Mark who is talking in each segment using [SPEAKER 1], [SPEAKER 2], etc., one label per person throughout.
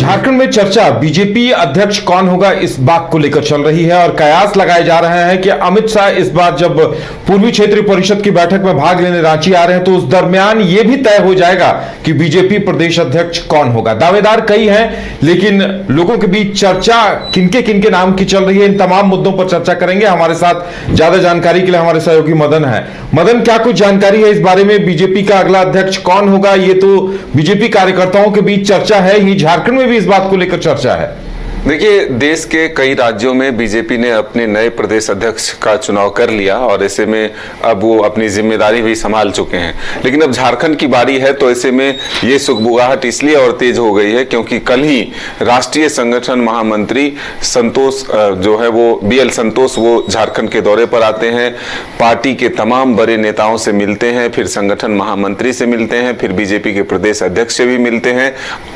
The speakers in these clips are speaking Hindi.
[SPEAKER 1] झारखंड में चर्चा बीजेपी अध्यक्ष कौन होगा इस बात को लेकर चल रही है और कयास लगाए जा रहे हैं कि अमित शाह इस बार जब पूर्वी क्षेत्रीय परिषद की बैठक में भाग लेने रांची आ रहे हैं तो उस दरमियान यह भी तय हो जाएगा कि बीजेपी प्रदेश अध्यक्ष कौन होगा। दावेदार कई हैं, लेकिन लोगों के बीच चर्चा किनके नाम की चल रही है, इन तमाम मुद्दों पर चर्चा करेंगे। हमारे साथ ज्यादा जानकारी के लिए हमारे सहयोगी मदन है। मदन, क्या कुछ जानकारी है इस बारे में? बीजेपी का अगला अध्यक्ष कौन होगा, ये तो बीजेपी कार्यकर्ताओं के बीच चर्चा है ही, झारखंड में भी इस बात को लेकर चर्चा है।
[SPEAKER 2] देखिए, देश के कई राज्यों में बीजेपी ने अपने नए प्रदेश अध्यक्ष का चुनाव कर लिया और ऐसे में अब वो अपनी जिम्मेदारी भी संभाल चुके हैं, लेकिन अब झारखंड की बारी है। तो ऐसे में ये सुगबुगाहट इसलिए और तेज हो गई है क्योंकि कल ही राष्ट्रीय संगठन महामंत्री संतोष जो है वो BL संतोष वो झारखंड के दौरे पर आते हैं, पार्टी के तमाम बड़े नेताओं से मिलते हैं, फिर संगठन महामंत्री से मिलते हैं, फिर बीजेपी के प्रदेश अध्यक्ष से भी मिलते हैं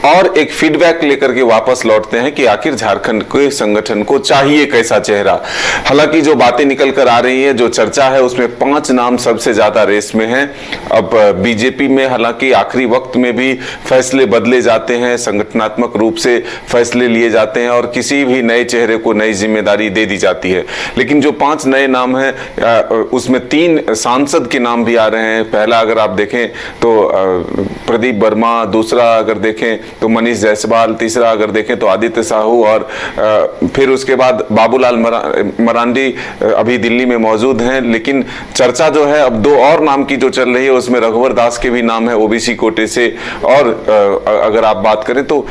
[SPEAKER 2] और एक फीडबैक लेकर के वापस लौटते हैं कि आखिर झारखंड के संगठन को चाहिए कैसा चेहरा। हालांकि जो बातें निकल कर आ रही है, जो चर्चा है, उसमें 5 नाम सबसे ज्यादा रेस में हैं। अब बीजेपी में हालांकि आखिरी वक्त में भी फैसले बदले जाते हैं, संगठनात्मक रूप से फैसले लिए जाते हैं और किसी भी नए चेहरे को नई जिम्मेदारी दे दी जाती है। लेकिन जो 5 नए नाम हैं उसमें 3 सांसद के नाम भी आ रहे हैं। पहला अगर आप देखें तो प्रदीप वर्मा, दूसरा अगर देखें तो मनीष जायसवाल, तीसरा अगर देखें तो आदित्य साहू और फिर उसके बाद बाबूलाल मरांडी अभी दिल्ली में मौजूद हैं। लेकिन चर्चा जो है अब 2 और नाम की जो चल रही है उसमें रघुवर दास के भी नाम है OBC कोटे से, और अगर आप बात करें तो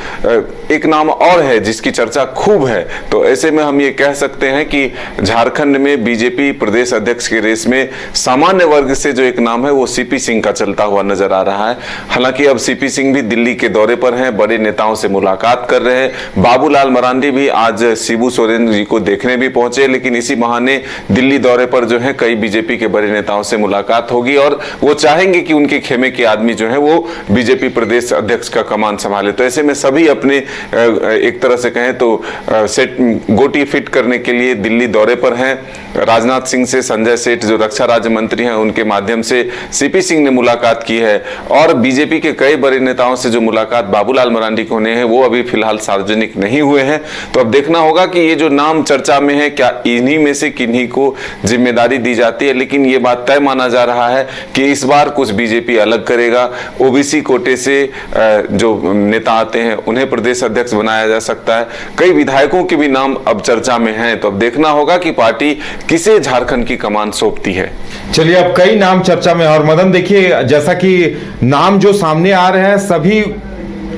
[SPEAKER 2] एक नाम और है जिसकी चर्चा खूब है। तो ऐसे में हम ये कह सकते हैं कि झारखंड में बीजेपी प्रदेश अध्यक्ष के रेस में सामान्य वर्ग से जो एक नाम है वो CP सिंह का चलता हुआ नजर आ रहा है। हालांकि अब CP सिंह भी दिल्ली के दौरे पर हैं, बड़े नेताओं से मुलाकात कर रहे हैं। बाबूलाल मरांडी भी आज शिबू सोरेन जी को देखने भी पहुंचे, लेकिन इसी बहाने दिल्ली दौरे पर जो है कई बीजेपी के बड़े नेताओं से मुलाकात होगी और वो चाहेंगे कि उनके खेमे के आदमी जो है वो बीजेपी प्रदेश अध्यक्ष का कमान संभाले। तो ऐसे में सभी अपने एक तरह से कहें तो गोटी फिट करने के लिए दिल्ली दौरे पर हैं। राजनाथ सिंह से संजय सेठ जो रक्षा राज्य मंत्री हैं उनके माध्यम से CP सिंह ने मुलाकात की है और बीजेपी के कई बड़े नेताओं से जो मुलाकात बाबूलाल मरांडी को होने हैं वो अभी फिलहाल सार्वजनिक नहीं हुए हैं। तो अब देखना होगा कि ये जो नाम चर्चा में है क्या इन्हीं में से किन्हीं को जिम्मेदारी दी जाती है। लेकिन ये बात तय माना जा रहा है कि इस बार कुछ बीजेपी अलग करेगा। OBC कोटे से जो नेता आते हैं उन्हें प्रदेश अध्यक्ष बनाया जा सकता है। कई विधायकों के भी नाम अब चर्चा में हैं। तो अब देखना होगा कि पार्टी किसे झारखंड की कमान सौंपती है।
[SPEAKER 1] चलिए, अब कई नाम चर्चा में और मदन देखिए, जैसा कि नाम जो सामने आ रहे हैं सभी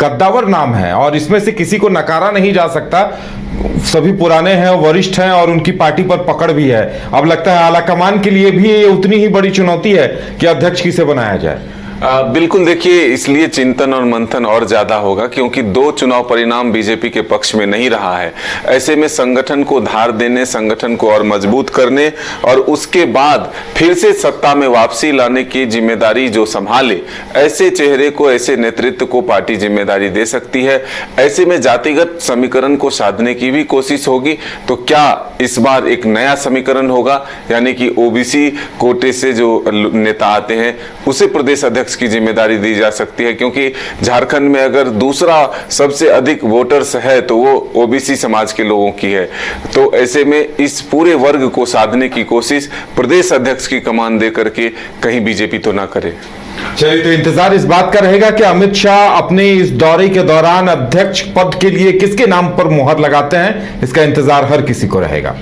[SPEAKER 1] कद्दावर नाम है और इसमें से किसी को नकारा नहीं जा सकता। सभी पुराने हैं, वरिष्ठ हैं और उनकी पार्टी पर पकड़ भी है। अब लगता है आलाकमान के लिए भी ये उतनी ही बड़ी चुनौती है कि अध्यक्ष किसे बनाया जाए।
[SPEAKER 2] बिल्कुल, देखिए, इसलिए चिंतन और मंथन और ज्यादा होगा क्योंकि 2 चुनाव परिणाम बीजेपी के पक्ष में नहीं रहा है। ऐसे में संगठन को धार देने, संगठन को और मजबूत करने और उसके बाद फिर से सत्ता में वापसी लाने की जिम्मेदारी जो संभाले, ऐसे चेहरे को, ऐसे नेतृत्व को पार्टी जिम्मेदारी दे सकती है। ऐसे में जातिगत समीकरण को साधने की भी कोशिश होगी। तो क्या इस बार एक नया समीकरण होगा, यानी कि OBC कोटे से जो नेता आते हैं उसे प्रदेश अध्यक्ष की जिम्मेदारी दी जा सकती है? क्योंकि झारखंड में अगर दूसरा सबसे अधिक वोटर्स है तो वो OBC समाज के लोगों की है। तो ऐसे में इस पूरे वर्ग को साधने की कोशिश प्रदेश अध्यक्ष की कमान दे करके कहीं बीजेपी तो ना करे।
[SPEAKER 1] चलिए, तो इंतजार इस बात का रहेगा कि अमित शाह अपने इस दौरे के दौरान अध्यक्ष पद के लिए किसके नाम पर मुहर लगाते हैं। इसका इंतजार हर किसी को रहेगा।